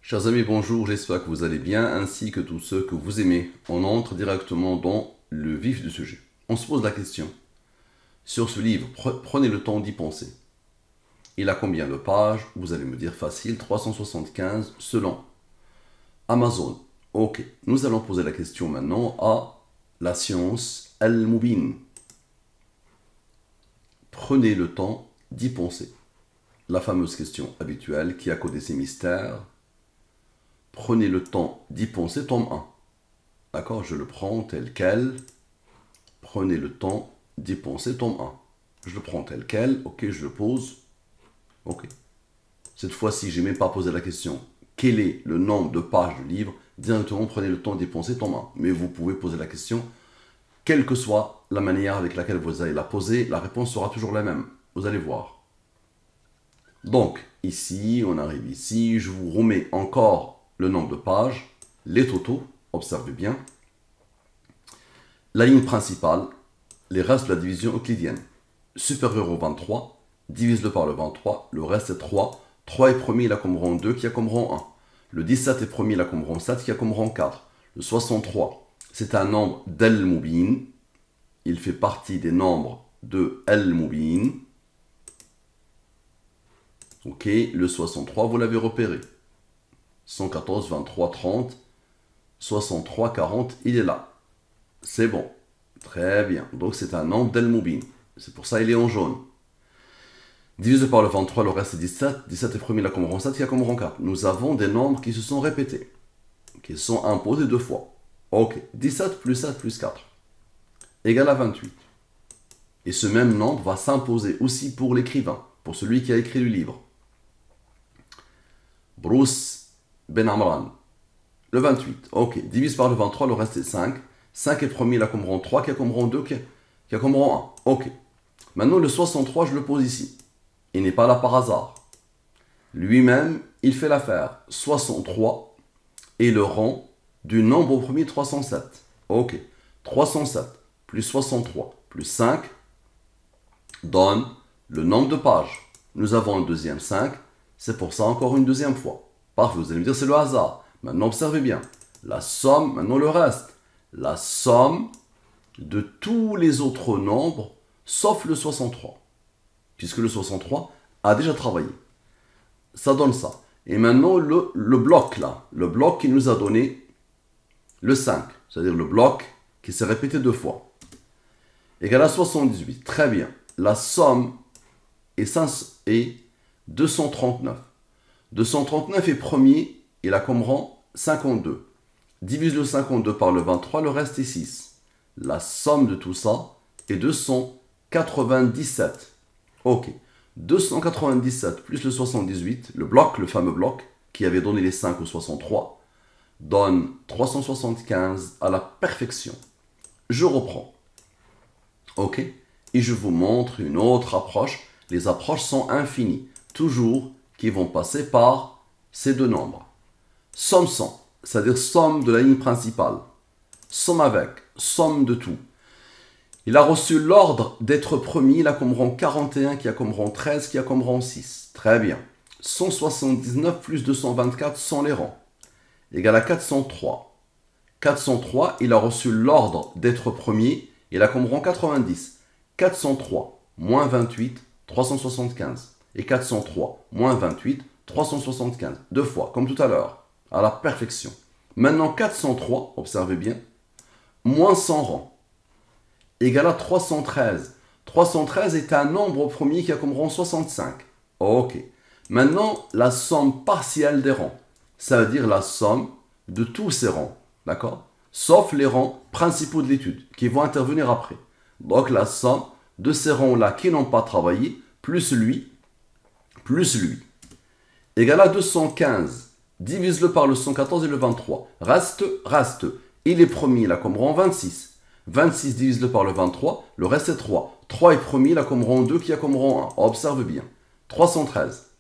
Chers amis, bonjour, j'espère que vous allez bien, ainsi que tous ceux que vous aimez. On entre directement dans le vif du sujet. On se pose la question. Sur ce livre, prenez le temps d'y penser. Il a combien de pages? Vous allez me dire facile, 375 selon Amazon. Ok, nous allons poser la question maintenant à la science Al-Mubin. Prenez le temps d'y penser. La fameuse question habituelle qui a codé ces mystères. Prenez le temps d'y penser, tome 1. D'accord, je le prends tel quel. Prenez le temps d'y penser, tome 1. Je le prends tel quel, ok, je le pose. Ok. Cette fois-ci, je n'ai même pas posé la question. Quel est le nombre de pages du livre? Directement, prenez le temps d'y penser, tome 1. Mais vous pouvez poser la question, quelle que soit la manière avec laquelle vous allez la poser, la réponse sera toujours la même. Vous allez voir. Donc, ici, on arrive ici, je vous remets encore le nombre de pages, les totaux, observez bien. La ligne principale, les restes de la division euclidienne. Supérieur au 23, divise-le par le 23, le reste est 3. 3 est premier, il a comme rang 2, qui a comme rang 1. Le 17 est premier, il a comme rang 7, qui a comme rang 4. Le 63, c'est un nombre d'Al-Mubin. Il fait partie des nombres de Al-Mubin. Ok, le 63, vous l'avez repéré. 114, 23, 30, 63, 40, il est là. C'est bon. Très bien. Donc c'est un nombre d'Al-Mubin. C'est pour ça qu'il est en jaune. Divisé par le 23, le reste est 17. 17 est premier, il a comme rang 7, il a comme rang 4. Nous avons des nombres qui se sont répétés, qui sont imposés deux fois. Ok. 17 plus 7 plus 4 égale à 28. Et ce même nombre va s'imposer aussi pour l'écrivain, pour celui qui a écrit le livre. Bruce Ben Amran. Le 28. Ok. Divise par le 23, le reste est 5. 5 est premier, il a comme rang 3, qui a comme rang 2, qui a comme rang 1. Ok. Maintenant, le 63, je le pose ici. Il n'est pas là par hasard. Lui-même, il fait l'affaire. 63 est le rang du nombre au premier 307. Ok. 307 plus 63 plus 5 donne le nombre de pages. Nous avons un deuxième 5. C'est pour ça encore une deuxième fois. Parfait, vous allez me dire c'est le hasard. Maintenant, observez bien. La somme, maintenant le reste. La somme de tous les autres nombres, sauf le 63. Puisque le 63 a déjà travaillé. Ça donne ça. Et maintenant, le bloc là, le bloc qui nous a donné le 5, c'est-à-dire le bloc qui s'est répété deux fois, égale à 78. Très bien. La somme est 239. 239 est premier, il a comme rang 52. Divise le 52 par le 23, le reste est 6. La somme de tout ça est 297. Ok. 297 plus le 78, le bloc, le fameux bloc, qui avait donné les 5 au 63, donne 375 à la perfection. Je reprends. Ok. Et je vous montre une autre approche. Les approches sont infinies, toujours qui vont passer par ces deux nombres. Somme 100, c'est-à-dire somme de la ligne principale. Somme avec, somme de tout. Il a reçu l'ordre d'être premier, il a comme rang 41, qui a comme rang 13, qui a comme rang 6. Très bien. 179 plus 224 sont les rangs. Égal à 403. 403, il a reçu l'ordre d'être premier, il a comme rang 90. 403 moins 28, 375. Et 403 moins 28, 375. Deux fois, comme tout à l'heure, à la perfection. Maintenant, 403, observez bien, moins 100 rangs, égale à 313. 313 est un nombre au premier qui a comme rang 65. Ok. Maintenant, la somme partielle des rangs. Ça veut dire la somme de tous ces rangs. D'accord? Sauf les rangs principaux de l'étude, qui vont intervenir après. Donc la somme de ces rangs-là qui n'ont pas travaillé, plus lui, égale à 215. Divise-le par le 114 et le 23. Reste. Il est premier, il a comme rang 26. 26 divise-le par le 23, le reste est 3. 3 est premier, il a comme rang 2, qui a comme rang 1. Observe bien. 313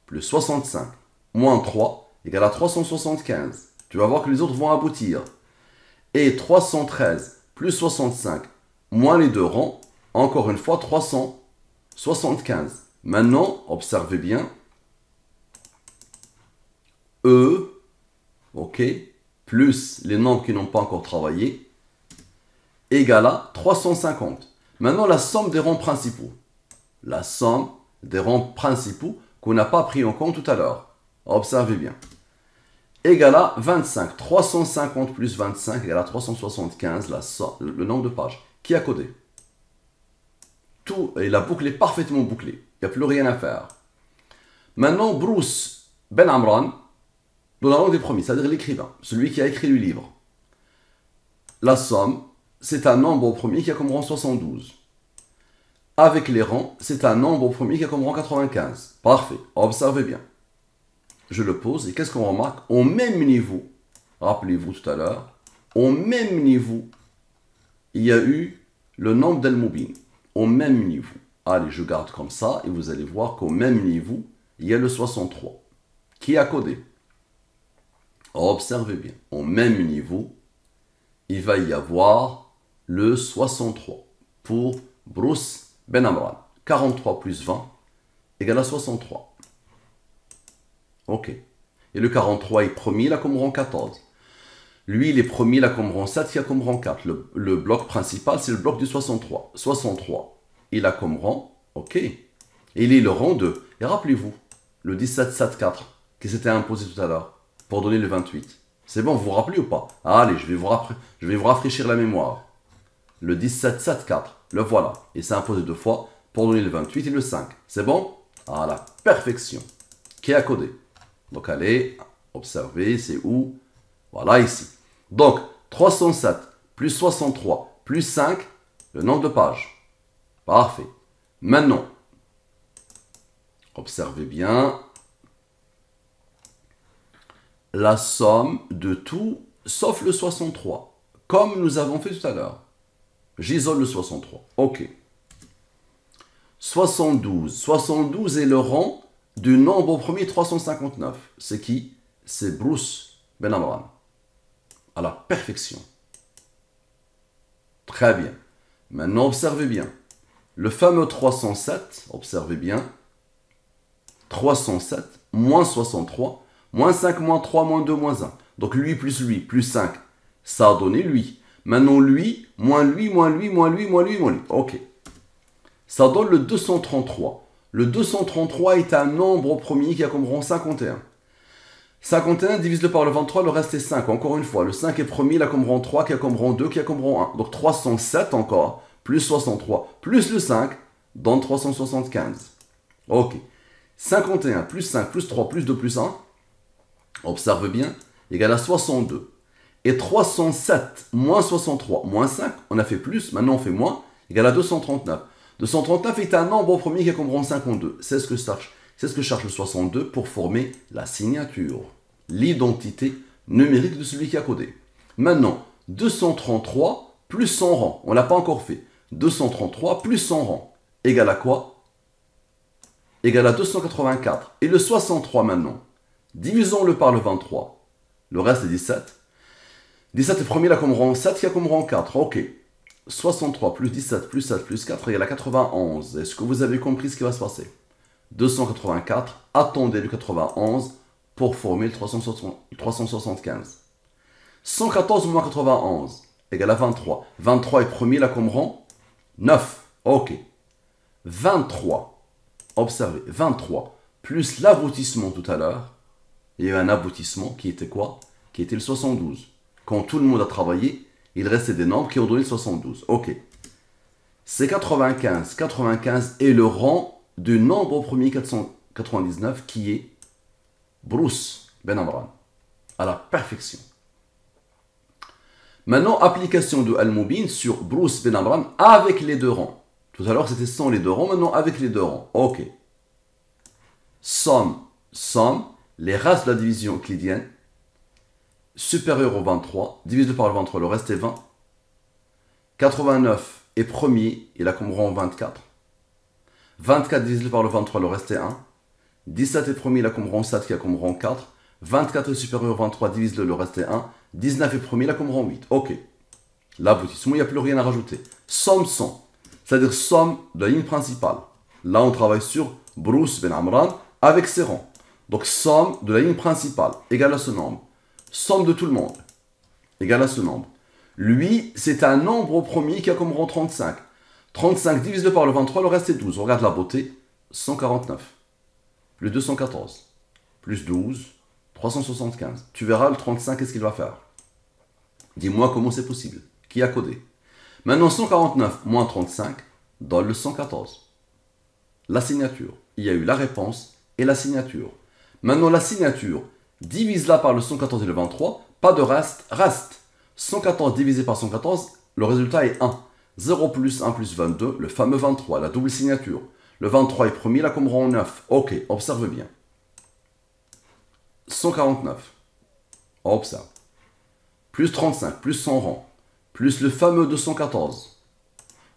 plus 65 moins 3 égale à 375. Tu vas voir que les autres vont aboutir. Et 313 plus 65 moins les deux rangs, encore une fois 375. Maintenant, observez bien. E ok, plus les nombres qui n'ont pas encore travaillé, égale à 350. Maintenant, la somme des rangs principaux. La somme des rangs principaux qu'on n'a pas pris en compte tout à l'heure. Observez bien. Égale à 25. 350 plus 25 égale à 375, le nombre de pages. Qui a codé? Tout, et la boucle est parfaitement bouclée. Il n'y a plus rien à faire. Maintenant, Bruce Ben Amran, dans la langue des premiers, c'est-à-dire l'écrivain, celui qui a écrit le livre. La somme, c'est un nombre au premier qui a comme rang 72. Avec les rangs, c'est un nombre au premier qui a comme rang 95. Parfait. Observez bien. Je le pose et qu'est-ce qu'on remarque? Au même niveau, rappelez-vous tout à l'heure, au même niveau, il y a eu le nombre d'Al-Mubin. Au même niveau. Allez, je garde comme ça et vous allez voir qu'au même niveau, il y a le 63. Qui a codé? Observez bien. Au même niveau, il va y avoir le 63 pour Bruce Ben Amran. 43 plus 20 égale à 63. Ok. Et le 43 est premier, il a comme rang 14. Lui, il est premier, il a comme rang 7, il a comme rang 4. Le bloc principal, c'est le bloc du 63. 63, il a comme rang, ok. Et il est le rang 2. Et rappelez-vous, le 17-7-4 qui s'était imposé tout à l'heure pour donner le 28. C'est bon, vous vous rappelez ou pas? Allez, je vais vous rafraîchir la mémoire. Le 17-7-4, le voilà. Il s'est imposé 2 fois pour donner le 28 et le 5. C'est bon? À la perfection. Qui a codé? Donc allez, observez, c'est où? Voilà ici. Donc, 307 plus 63 plus 5, le nombre de pages. Parfait. Maintenant, observez bien la somme de tout sauf le 63, comme nous avons fait tout à l'heure. J'isole le 63. Ok. 72. 72 est le rang du nombre au premier 359. C'est qui? C'est Bruce Ben Amran. À la perfection. Très bien. Maintenant, observez bien. Le fameux 307, observez bien. 307, moins 63, moins 5, moins 3, moins 2, moins 1. Donc lui, plus 5. Ça a donné lui. Maintenant, lui, moins lui, moins lui, moins lui, moins lui, moins lui. Ok. Ça donne le 233. Le 233 est un nombre au premier qui a comme rang 51. 51 divise-le par le 23, le reste est 5. Encore une fois, le 5 est premier, il a comme rang 3, qui a comme rang 2, qui a comme rang 1. Donc 307 encore, plus 63, plus le 5, donne 375. Ok. 51 plus 5 plus 3 plus 2 plus 1, observe bien, égale à 62. Et 307 moins 63 moins 5, on a fait plus, maintenant on fait moins, égale à 239. 239 est un nombre au premier qui a comme rang 52. C'est ce que cherche le 62 pour former la signature, l'identité numérique de celui qui a codé. Maintenant, 233 plus 100 rangs, on ne l'a pas encore fait. 233 plus 100 rangs, égale à quoi? Égale à 284. Et le 63 maintenant, divisons-le par le 23. Le reste est 17. 17 est premier, il a comme rang 7, il a comme rang 4. Ok. 63 plus 17 plus 7 plus 4 égale à 91. Est-ce que vous avez compris ce qui va se passer? 284, attendez le 91 pour former le 375. 114 moins 91 égale à 23. 23 est premier, là comme rang 9. Ok. 23, observez, 23 plus l'aboutissement tout à l'heure. Il y a eu un aboutissement qui était quoi? Qui était le 72. Quand tout le monde a travaillé, il restait des nombres qui ont donné le 72. Ok. C'est 95. 95 est le rang du nombre au premier 499 qui est Bruce Ben Amran. À la perfection. Maintenant, application de Al-Mubin sur Bruce Ben Amran avec les deux rangs. Tout à l'heure, c'était sans les deux rangs. Maintenant, avec les deux rangs. Ok. Somme, les restes de la division euclidienne supérieur au 23, divisé par le 23, le reste est 20. 89 est premier, il a comme rang 24. 24 divisé par le 23, le reste est 1. 17 est premier, il a comme rang 7, qui a comme rang 4. 24 est supérieur au 23, divise-le, le reste est 1. 19 est premier, il a comme rang 8. Ok. L'aboutissement, il n'y a plus rien à rajouter. Somme 100, c'est-à-dire somme de la ligne principale. Là, on travaille sur Bruce Ben Amran avec ses rangs. Donc, somme de la ligne principale égale à ce nombre. somme de tout le monde, égale à ce nombre. Lui, c'est un nombre au premier qui a comme rang 35. 35 divisé par le 23, le reste est 12. Regarde la beauté, 149, plus 214, plus 12, 375. Tu verras le 35, qu'est-ce qu'il va faire? Dis-moi comment c'est possible. Qui a codé? Maintenant, 149 moins 35 donne le 114. La signature. Il y a eu la réponse et la signature. Maintenant, la signature, divise-la par le 114 et le 23. Pas de reste, reste. 114 divisé par 114, le résultat est 1. 0 plus 1 plus 22, le fameux 23, la double signature. Le 23 est premier, là comme rang 9. Ok, observe bien. 149. Observe. Plus 35, plus son rang, plus le fameux 214,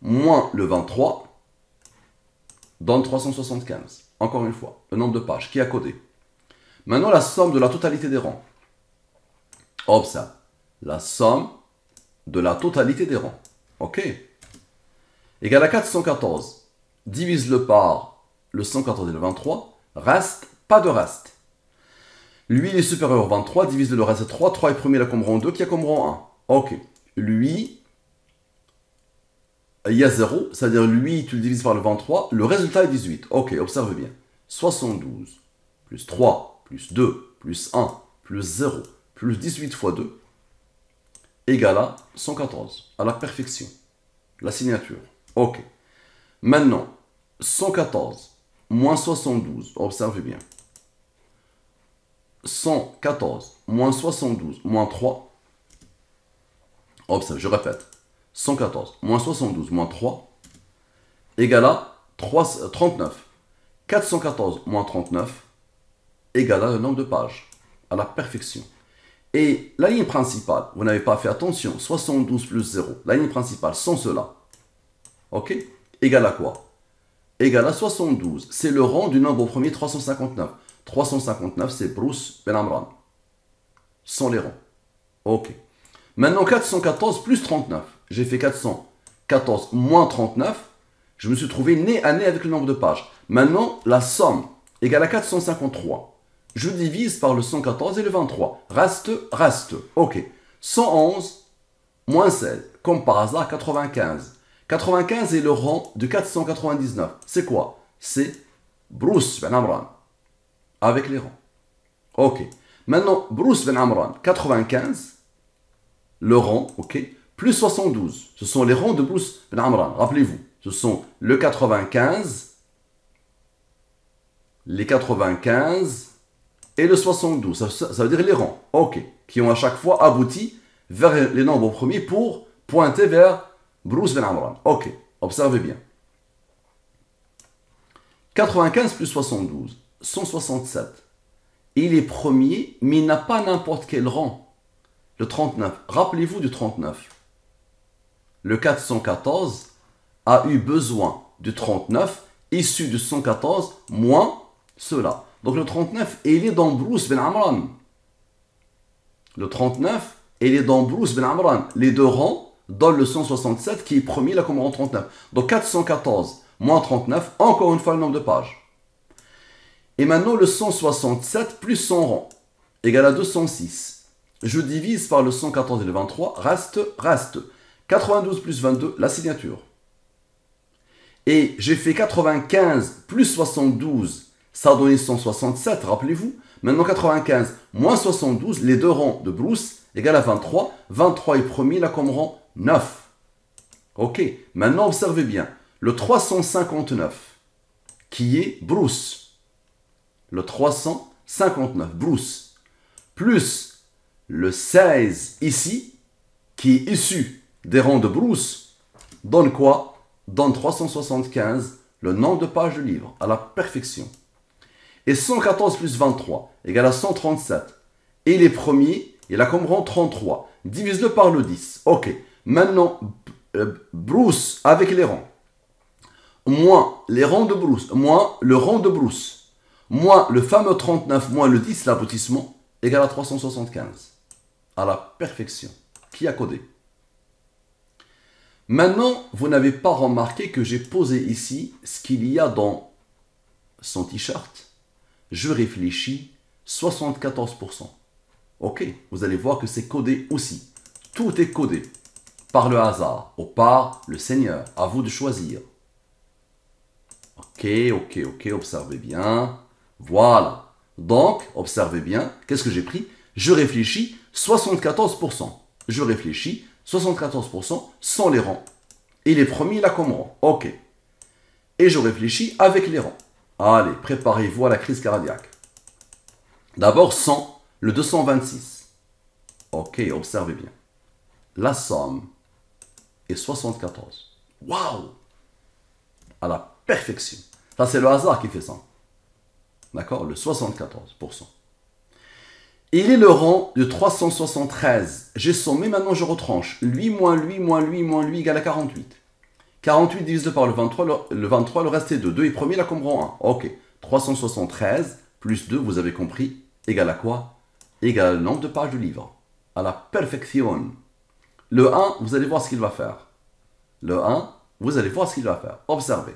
moins le 23, donne 375. Encore une fois, le nombre de pages. Qui a codé? Maintenant, la somme de la totalité des rangs. Observe. La somme de la totalité des rangs. Ok. Égale à 414. Divise-le par le 114 et le 23. Reste, pas de reste. Lui, il est supérieur au 23. Divise le reste 3. 3 est premier là comme rang 2 qui a comme rang 1. Ok. Lui, il y a 0. C'est-à-dire lui, tu le divises par le 23. Le résultat est 18. Ok, observe bien. 72 plus 3 plus 2 plus 1 plus 0 plus 18 fois 2 égale à 114, à la perfection. La signature. Ok. Maintenant, 114 moins 72, observez bien. 114 moins 72 moins 3, observe, je répète. 114 moins 72 moins 3 égale à 39. 414 moins 39 égale à le nombre de pages, à la perfection. Et la ligne principale, vous n'avez pas fait attention, 72 plus 0, la ligne principale, sans cela, ok, égale à quoi? Égale à 72, c'est le rang du nombre au premier 359. 359, c'est Bruce Ben Amran, sans les rangs. Ok. Maintenant, 414 plus 39, j'ai fait 414 moins 39, je me suis trouvé nez à nez avec le nombre de pages. Maintenant, la somme égale à 453. Je divise par le 114 et le 23. Reste. Ok. 111 moins 16. Comme par hasard, 95. 95 est le rang de 499. C'est quoi? C'est Bruce Ben Amran. Avec les rangs. Ok. Maintenant, Bruce Ben Amran, 95. Le rang, ok. Plus 72. Ce sont les rangs de Bruce Ben Amran. Rappelez-vous. Ce sont le 95. Les 95. Et le 72, ça veut dire les rangs, ok, qui ont à chaque fois abouti vers les nombres premiers pour pointer vers Bruce Ben Amran. Ok, observez bien. 95 plus 72, 167. Il est premier, mais il n'a pas n'importe quel rang. Le 39, rappelez-vous du 39. Le 414 a eu besoin du 39, issu du 114, moins cela. Donc le 39, il est dans Bruce Ben Amran. Le 39, il est dans Bruce Ben Amran. Les deux rangs donnent le 167 qui est premier là comme rang 39. Donc 414 moins 39, encore une fois le nombre de pages. Et maintenant le 167 plus son rang égale à 206. Je divise par le 114 et le 23, reste. 92 plus 22, la signature. Et j'ai fait 95 plus 72. Ça a donné 167, rappelez-vous. Maintenant, 95 moins 72, les deux rangs de Bruce, égale à 23. 23 est premier, là comme rang 9. Ok, maintenant observez bien. Le 359, qui est Bruce. Le 359, Bruce. Plus le 16 ici, qui est issu des rangs de Bruce, donne quoi? Donne 375, le nombre de pages du livre, à la perfection. Et 114 plus 23 égale à 137. Et les premiers, il a comme rang 33. Divise-le par le 10. Ok. Maintenant, Bruce avec les rangs. Moins les rangs de Bruce. Moins le rang de Bruce. Moins le fameux 39 moins le 10, l'aboutissement, égale à 375. À la perfection. Qui a codé? Maintenant, vous n'avez pas remarqué que j'ai posé ici ce qu'il y a dans son t-shirt. Je réfléchis, 74%. Ok, vous allez voir que c'est codé aussi. Tout est codé par le hasard ou par le Seigneur. À vous de choisir. Ok, observez bien. Voilà. Donc, observez bien. Qu'est-ce que j'ai pris? Je réfléchis 74%. Je réfléchis 74% sans les rangs. Et les premiers là comme rang. Ok. Et je réfléchis avec les rangs. Allez, préparez-vous à la crise cardiaque. D'abord 100, le 226. Ok, observez bien. La somme est 74. Waouh! À la perfection. Ça, c'est le hasard qui fait ça. D'accord? Le 74%. Il est le rang de 373. J'ai sommé, maintenant je retranche. Lui moins lui moins lui moins lui égale à 48. 48 divisé par le 23, le reste est 2. 2 est premier là comme rang 1. Ok. 373 plus 2, vous avez compris, égale à quoi? Égale au nombre de pages du livre. À la perfection. Le 1, vous allez voir ce qu'il va faire. Le 1, vous allez voir ce qu'il va faire. Observez.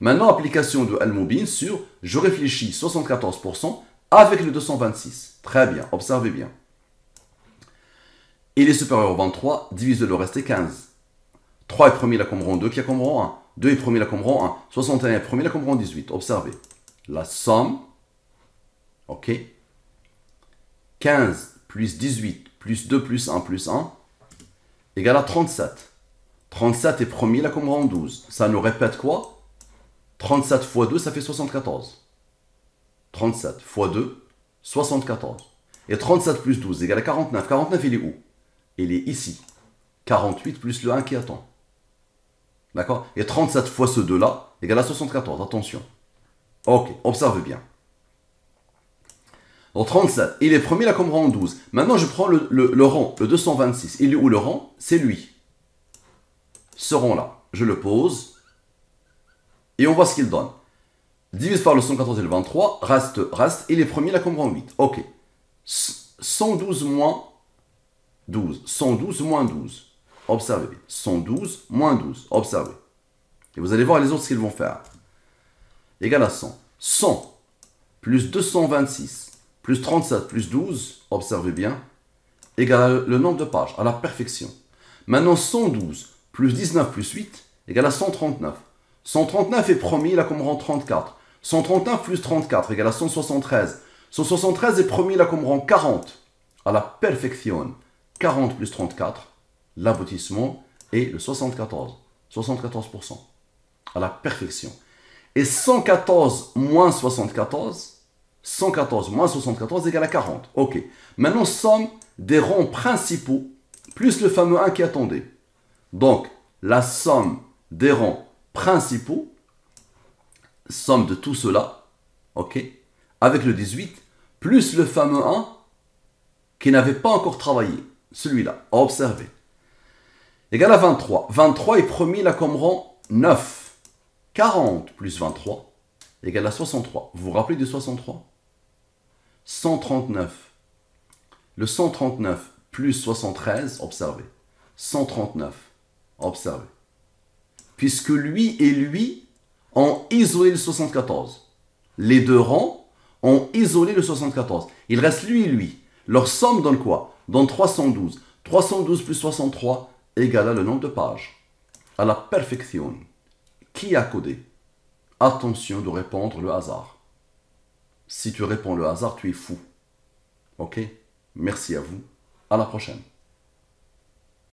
Maintenant, application de Al-Mubin sur je réfléchis 74% avec le 226. Très bien, observez bien. Il est supérieur au 23, divise le reste est 15. 3 est premier là comme rang 2 qui a comme rang 1. 2 est premier là comme rang 1. 61 est premier là comme rang 18. Observez. La somme, ok, 15 plus 18 plus 2 plus 1 plus 1 égale à 37. 37 est premier là comme rang 12. Ça nous répète quoi? 37 fois 2, ça fait 74. 37 fois 2, 74. Et 37 plus 12 égale à 49. 49, il est où? Il est ici. 48 plus le 1 qui attend. D'accord? Et 37 fois ce 2-là égale à 74. Attention. Ok, observe bien. Donc 37, il est premier là comme rang 12. Maintenant, je prends le rang, le 226. Il est où le rang? C'est lui. Ce rang-là, je le pose. Et on voit ce qu'il donne. Divise par le 114 et le 23, reste. Il est premier là comme rang 8. Ok. 112 moins 12. 112 moins 12. Observez bien. 112 moins 12. Observez. Et vous allez voir les autres ce qu'ils vont faire. Égal à 100. 100 plus 226 plus 37 plus 12. Observez bien. Égal à le nombre de pages. À la perfection. Maintenant 112 plus 19 plus 8 égale à 139. 139 est premier, il a comme rang 34. 139 plus 34 égale à 173. 173 est premier, il a comme rang 40. À la perfection. 40 plus 34, l'aboutissement est le 74. 74%. À la perfection. Et 114 moins 74, 114 moins 74 égale à 40. Ok. Maintenant, somme des rangs principaux plus le fameux 1 qui attendait. Donc, la somme des rangs principaux, somme de tout cela, ok, avec le 18, plus le fameux 1 qui n'avait pas encore travaillé, celui-là, à observer, égale à 23. 23 est premier là comme rang 9. 40 plus 23 égale à 63. Vous vous rappelez de 63? 139. Le 139 plus 73, observez. 139, observez. Puisque lui et lui ont isolé le 74. Les deux rangs ont isolé le 74. Il reste lui et lui. Leur somme donne quoi? Donne 312. 312 plus 63 égale à le nombre de pages. À la perfection. Qui a codé? Attention de répondre le hasard. Si tu réponds le hasard, tu es fou. Ok? Merci à vous. À la prochaine.